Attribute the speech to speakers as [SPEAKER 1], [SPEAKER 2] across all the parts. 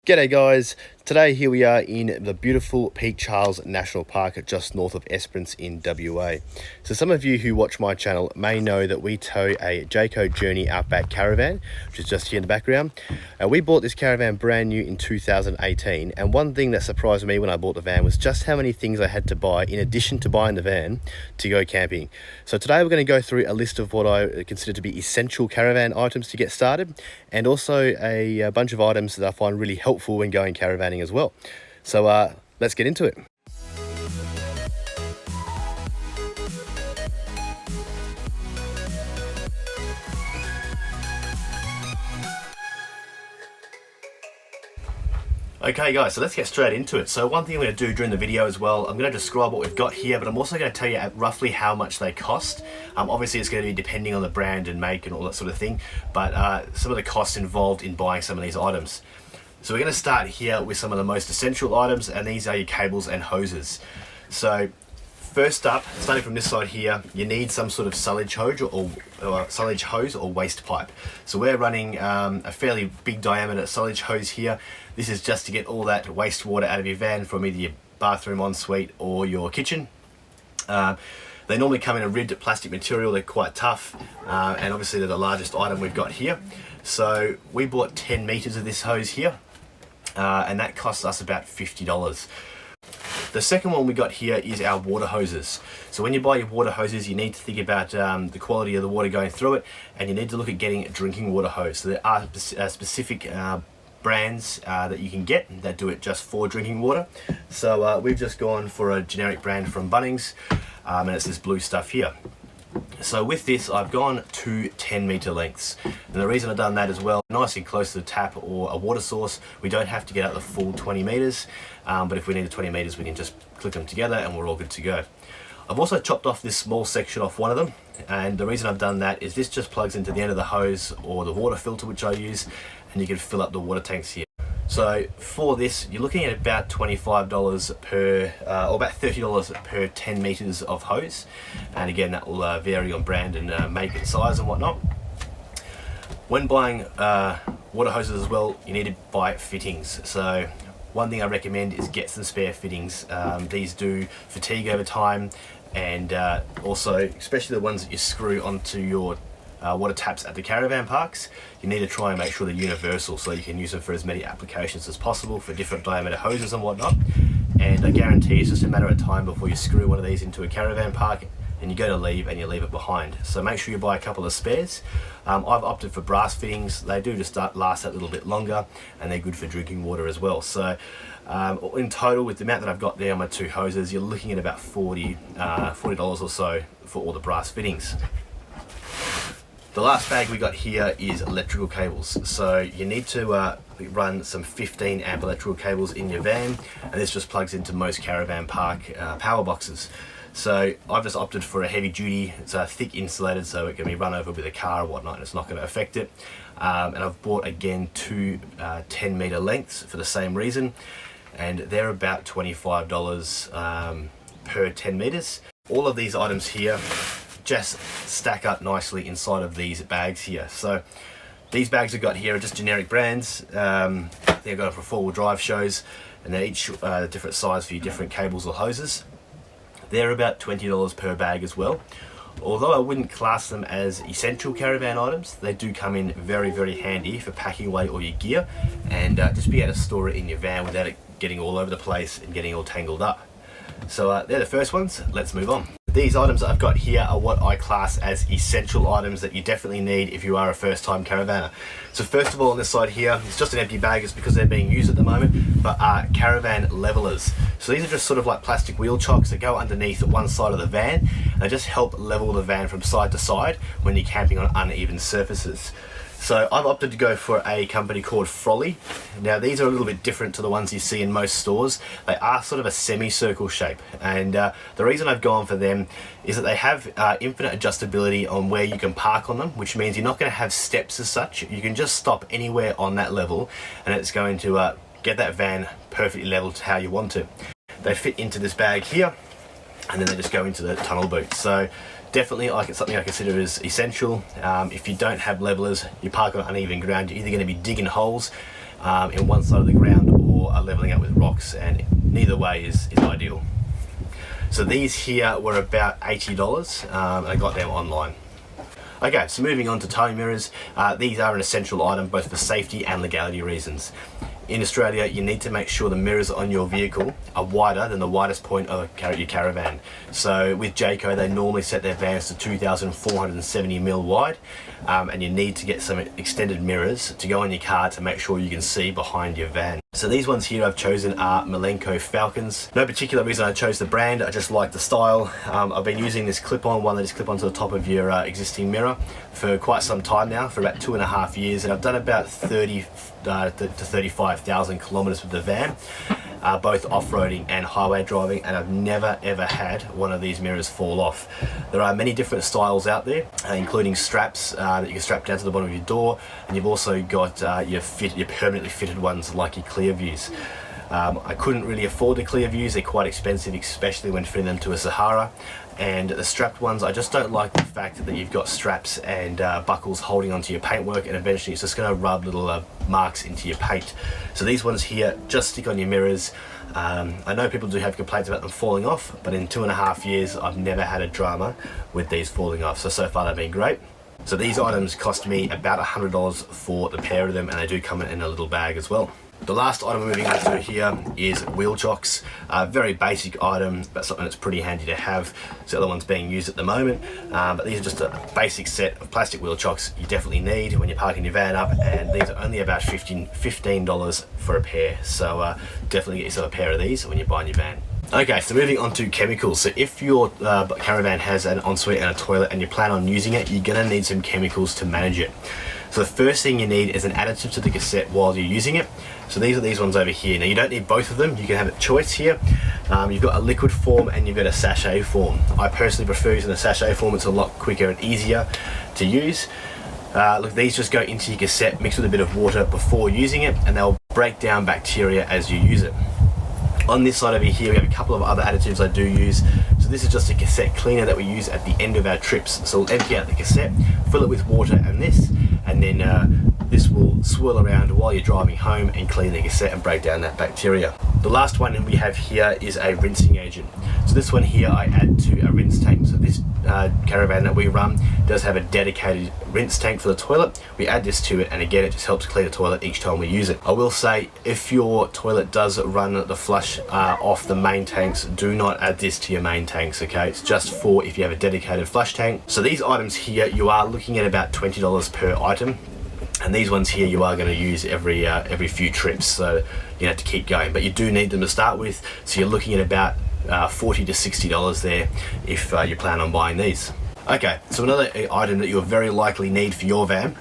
[SPEAKER 1] G'day guys, today here we are in the beautiful Peak Charles National Park just north of Esperance in WA. So some of you who watch my channel may know that we tow a Jayco Journey Outback caravan, which is just here in the background. We bought this caravan brand new in 2018, and one thing that surprised me when I bought the van was just how many things I had to buy in addition to buying the van to go camping. So today we're going to go through a list of what I consider to be essential caravan items to get started, and also a bunch of items that I find really helpful when going caravanning as well. So let's get into it. Okay guys, so let's get straight into it. So one thing I'm going to do during the video as well, I'm going to describe what we've got here, but I'm also going to tell you roughly how much they cost. Obviously it's going to be depending on the brand and make and all that sort of thing, but some of the costs involved in buying some of these items. So we're going to start here with some of the most essential items, and these are your cables and hoses. So first up, starting from this side here, you need some sort of silage hose or waste pipe. So we're running a fairly big diameter silage hose here. This is just to get all that wastewater out of your van from either your bathroom, ensuite or your kitchen. They normally come in a ribbed plastic material. They're quite tough, and obviously they're the largest item we've got here. So we bought 10 meters of this hose here, and that costs us about $50. The second one we got here is our water hoses. So when you buy your water hoses, you need to think about the quality of the water going through it, and you need to look at getting a drinking water hose. So there are specific brands that you can get that do it just for drinking water. So we've just gone for a generic brand from Bunnings, and it's this blue stuff here. So with this, I've gone to 10 meter lengths, and the reason I've done that as well, nice and close to the tap or a water source, we don't have to get out the full 20 meters, but if we need the 20 meters, we can just click them together and we're all good to go. I've also chopped off this small section off one of them, and the reason I've done that is this just plugs into the end of the hose or the water filter which I use, and you can fill up the water tanks here. So for this, you're looking at about $25 per, or about $30 per 10 meters of hose. And again, that will vary on brand and make and size and whatnot. When buying water hoses as well, you need to buy fittings. So one thing I recommend is get some spare fittings. These do fatigue over time, and also, especially the ones that you screw onto your water taps at the caravan parks, you need to try and make sure they're universal so you can use them for as many applications as possible for different diameter hoses and whatnot. And I guarantee it's just a matter of time before you screw one of these into a caravan park and you go to leave and you leave it behind. So make sure you buy a couple of spares. I've opted for brass fittings. They do just last a little bit longer, and they're good for drinking water as well. So in total, with the amount that I've got there on my two hoses, you're looking at about $40 or so for all the brass fittings. The last bag we got here is electrical cables. So you need to run some 15 amp electrical cables in your van, and this just plugs into most caravan park power boxes. So I've just opted for a heavy duty, it's thick insulated, so it can be run over with a car or whatnot and it's not going to affect it. And I've bought again two 10 meter lengths for the same reason, and they're about $25 per 10 meters. All of these items here just stack up nicely inside of these bags here. So these bags I've got here are just generic brands. They've got for four-wheel drive shows, and they're each different size for your different cables or hoses. They're about $20 per bag as well. Although I wouldn't class them as essential caravan items, they do come in very, very handy for packing away all your gear and just be able to store it in your van without it getting all over the place and getting all tangled up. So they're the first ones. Let's move on. These items that I've got here are what I class as essential items that you definitely need if you are a first-time caravanner. So first of all, on this side here, it's just an empty bag, it's because they're being used at the moment, but caravan levelers. So these are just sort of like plastic wheel chocks that go underneath one side of the van, and they just help level the van from side to side when you're camping on uneven surfaces. So I've opted to go for a company called Frolly. Now these are a little bit different to the ones you see in most stores. They are sort of a semicircle shape, and the reason I've gone for them is that they have infinite adjustability on where you can park on them, which means you're not going to have steps as such. You can just stop anywhere on that level and it's going to get that van perfectly level to how you want it. They fit into this bag here, and then they just go into the tunnel boot. So definitely something I consider as essential. If you don't have levelers, you park on uneven ground, you're either going to be digging holes in one side of the ground or are leveling up with rocks, and neither way is ideal. So these here were about $80, and I got them online. Okay, so moving on to tow mirrors. These are an essential item both for safety and legality reasons. In Australia, you need to make sure the mirrors on your vehicle are wider than the widest point of your caravan. So with Jayco, they normally set their vans to 2,470mm wide, and you need to get some extended mirrors to go on your car to make sure you can see behind your van. So these ones here I've chosen are Malenko Falcons. No particular reason I chose the brand, I just like the style. I've been using this clip-on one that just clip onto the top of your existing mirror for quite some time now, for about 2.5 years, and I've done about 30 to 35,000 kilometers with the van, both off-roading and highway driving, and I've never ever had one of these mirrors fall off. There are many different styles out there, including straps that you can strap down to the bottom of your door, and you've also got your permanently fitted ones like your clear views. I couldn't really afford the clear views, they're quite expensive, especially when fitting them to a Sahara. And the strapped ones, I just don't like the fact that you've got straps and buckles holding onto your paintwork, and eventually it's just going to rub little marks into your paint. So these ones here just stick on your mirrors. I know people do have complaints about them falling off, but in 2.5 years I've never had a drama with these falling off, so far they've been great. So these items cost me about $100 for the pair of them, and they do come in a little bag as well. The last item we're moving on to here is wheel chocks. Very basic item, but something that's pretty handy to have. So the other one's being used at the moment, but these are just a basic set of plastic wheel chocks you definitely need when you're parking your van up, and these are only about $15 for a pair. So definitely get yourself a pair of these when you're buying your van. Okay, so moving on to chemicals. So if your caravan has an ensuite and a toilet and you plan on using it, you're gonna need some chemicals to manage it. So the first thing you need is an additive to the cassette while you're using it. So these are these ones over here. Now you don't need both of them, you can have a choice here. You've got a liquid form and you've got a sachet form. I personally prefer using the sachet form, it's a lot quicker and easier to use. Look, these just go into your cassette mixed with a bit of water before using it, and they'll break down bacteria as you use it. On this side over here, we have a couple of other additives I do use. So this is just a cassette cleaner that we use at the end of our trips. So we'll empty out the cassette, fill it with water and this, and then this will swirl around while you're driving home and clean the cassette and break down that bacteria. The last one we have here is a rinsing agent. So this one here I add to a rinse tank. So this caravan that we run does have a dedicated rinse tank for the toilet. We add this to it, and again it just helps clean the toilet each time we use it. I will say, if your toilet does run the flush off the main tanks, do not add this to your main tanks, okay? It's just for if you have a dedicated flush tank. So these items here, you are looking at about $20 per item. And these ones here you are going to use every few trips, so you have to keep going. But you do need them to start with, so you're looking at about $40 to $60 there if you plan on buying these. Okay, so another item that you'll very likely need for your van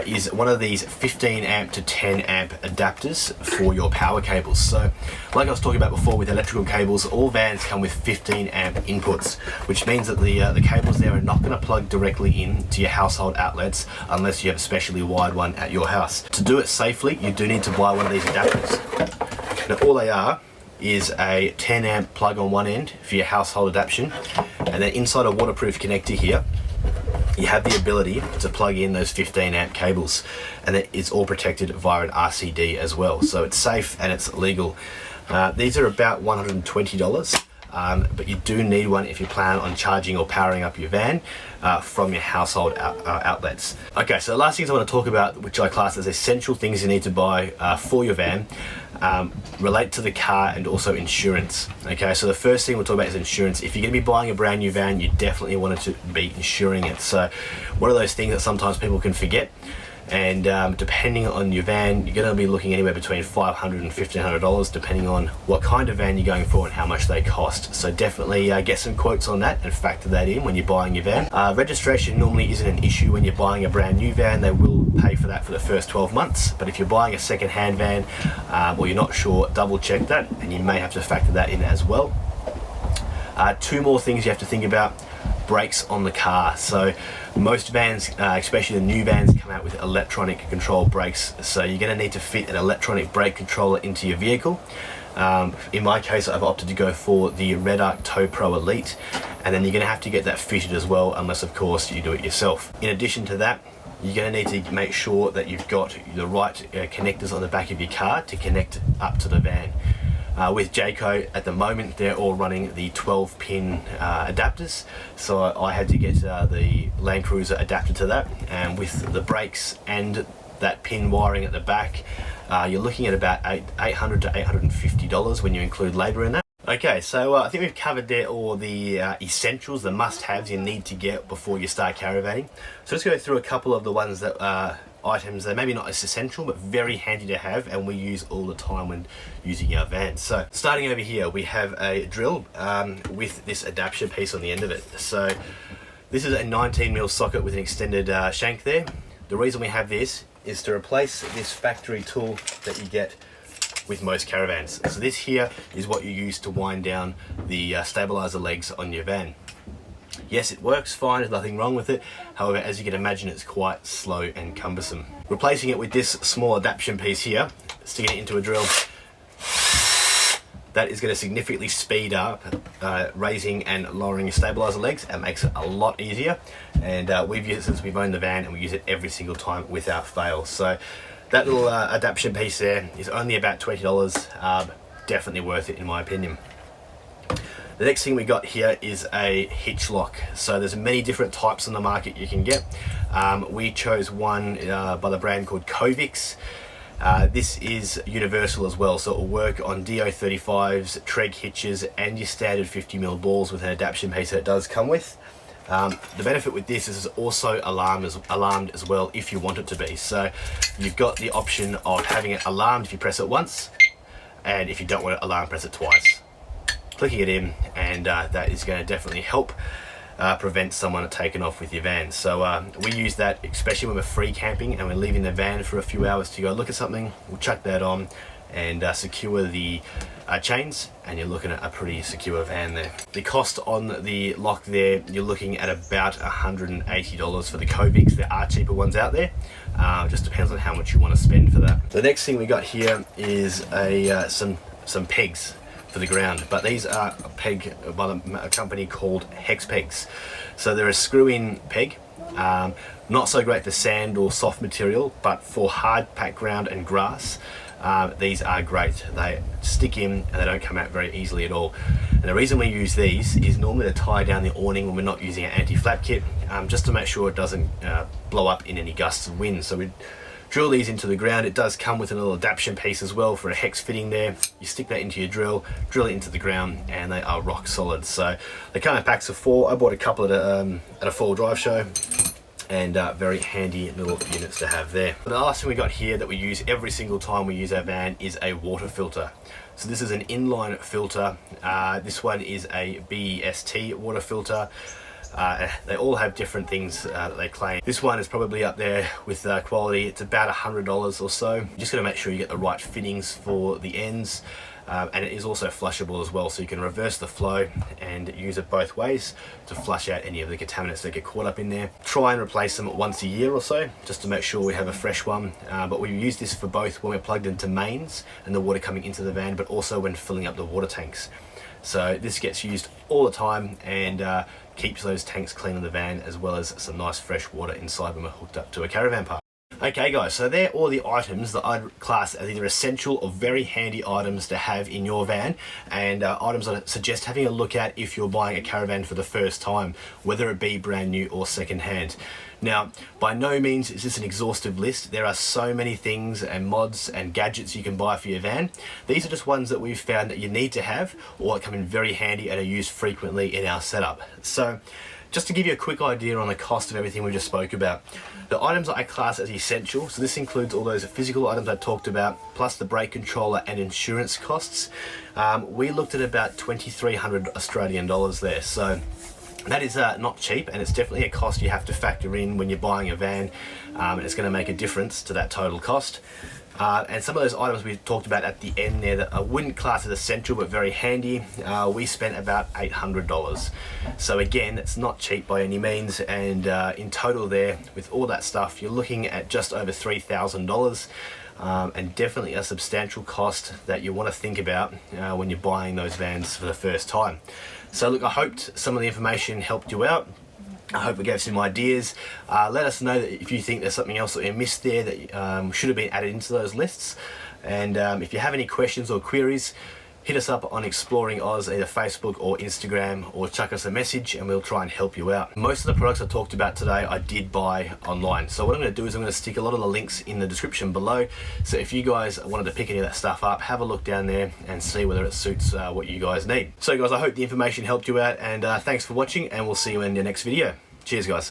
[SPEAKER 1] is one of these 15 amp to 10 amp adapters for your power cables. So like I was talking about before with electrical cables, all vans come with 15 amp inputs, which means that the cables there are not going to plug directly into your household outlets unless you have a specially wired one at your house. To do it safely, you do need to buy one of these adapters. Now all they are is a 10 amp plug on one end for your household adaptation, and then inside a waterproof connector here you have the ability to plug in those 15 amp cables, and it's all protected via an RCD as well, so it's safe and it's legal. These are about $120, but you do need one if you plan on charging or powering up your van from your household outlets. Okay, so the last things I want to talk about, which I class as essential things you need to buy for your van, relate to the car and also insurance. Okay, so the first thing we'll talk about is insurance. If you're going to be buying a brand new van, you definitely want to be insuring it. So one of those things that sometimes people can forget, and depending on your van, you're going to be looking anywhere between $500 and $1,500 depending on what kind of van you're going for and how much they cost. So definitely get some quotes on that and factor that in when you're buying your van. Registration normally isn't an issue when you're buying a brand new van. They will pay for that for the first 12 months, but if you're buying a second-hand van or you're not sure, double check that, and you may have to factor that in as well. Two more things you have to think about: brakes on the car. So most vans, especially the new vans, come out with electronic control brakes, so you're going to need to fit an electronic brake controller into your vehicle. In my case, I've opted to go for the Red Arc Tow Pro Elite, and then you're going to have to get that fitted as well, unless of course you do it yourself. In addition to that, you're going to need to make sure that you've got the right connectors on the back of your car to connect up to the van. With Jayco at the moment, they're all running the 12-pin adapters, so I had to get the Land Cruiser adapted to that, and with the brakes and that pin wiring at the back, you're looking at about $800 to $850 when you include labour in that. Okay, so I think we've covered there all the essentials, the must-haves you need to get before you start caravanning. So let's go through a couple of the ones that items that maybe not as essential but very handy to have, and we use all the time when using our van. So starting over here, we have a drill with this adaptation piece on the end of it. So this is a 19mm socket with an extended shank there. The reason we have this is to replace this factory tool that you get with most caravans. So this here is what you use to wind down the stabilizer legs on your van. Yes, it works fine, there's nothing wrong with it. However, as you can imagine, it's quite slow and cumbersome. Replacing it with this small adaptation piece here, sticking it into a drill, that is going to significantly speed up raising and lowering your stabilizer legs and makes it a lot easier. And we've used it since we've owned the van, and we use it every single time without fail. So that little adaptation piece there is only about $20, definitely worth it in my opinion. The next thing we got here is a hitch lock. So there's many different types on the market you can get. We chose one by the brand called Covix. This is universal as well, so it will work on DO35s, Treg hitches, and your standard 50mm balls with an adaptation piece that it does come with. The benefit with this is it's also alarmed as well if you want it to be. So you've got the option of having it alarmed if you press it once, and if you don't want it alarmed, press it twice. Clicking it in, and that is going to definitely help prevent someone taking off with your van. So we use that especially when we're free camping and we're leaving the van for a few hours to go look at something. We'll chuck that on and secure the chains, and you're looking at a pretty secure van there. The cost on the lock there, you're looking at about $180 for the Covix. There are cheaper ones out there. Just depends on how much you want to spend for that. The next thing we got here is some pegs for the ground, but these are peg by a company called Hex Pegs. So they're a screw-in peg, not so great for sand or soft material, but for hard packed ground and grass, these are great. They stick in and they don't come out very easily at all. And the reason we use these is normally to tie down the awning when we're not using our anti-flap kit, just to make sure it doesn't blow up in any gusts of wind. So we drill these into the ground. It does come with a little adaptation piece as well for a hex fitting there. You stick that into your drill it into the ground, and they are rock solid. So they come in packs of 4. I bought a couple at a fall drive show, and very handy little units to have there. The last thing we got here that we use every single time we use our van is a water filter. So this is an inline filter. This one is a BEST water filter. They all have different things that they claim. This one is probably up there with quality. It's about $100 or so. You're just going to make sure you get the right fittings for the ends, and it is also flushable as well, so you can reverse the flow and use it both ways to flush out any of the contaminants that get caught up in there. Try and replace them once a year or so, just to make sure we have a fresh one. But we use this for both when we're plugged into mains and the water coming into the van, but also when filling up the water tanks. So this gets used all the time, and keeps those tanks clean in the van, as well as some nice fresh water inside when we're hooked up to a caravan park. Okay guys, so they're all the items that I'd class as either essential or very handy items to have in your van, and items I suggest having a look at if you're buying a caravan for the first time, whether it be brand new or second hand. Now, by no means is this an exhaustive list. There are so many things and mods and gadgets you can buy for your van. These are just ones that we've found that you need to have, or come in very handy and are used frequently in our setup. So just to give you a quick idea on the cost of everything we just spoke about, the items that I class as essential, so this includes all those physical items I talked about, plus the brake controller and insurance costs. We looked at about 2,300 Australian dollars there. So that is not cheap, and it's definitely a cost you have to factor in when you're buying a van, and it's going to make a difference to that total cost. And some of those items we talked about at the end there that I wouldn't class as essential but very handy, we spent about $800. So again, it's not cheap by any means, and in total there, with all that stuff, you're looking at just over $3,000. and definitely a substantial cost that you want to think about when you're buying those vans for the first time. So look, I hoped some of the information helped you out. I hope we gave some ideas. Let us know that if you think there's something else that we missed there that should have been added into those lists. And if you have any questions or queries, hit us up on Exploring Oz, either Facebook or Instagram, or chuck us a message and we'll try and help you out. Most of the products I talked about today I did buy online. So what I'm going to do is I'm going to stick a lot of the links in the description below. So if you guys wanted to pick any of that stuff up, have a look down there and see whether it suits what you guys need. So guys, I hope the information helped you out, and thanks for watching, and we'll see you in the next video. Cheers guys.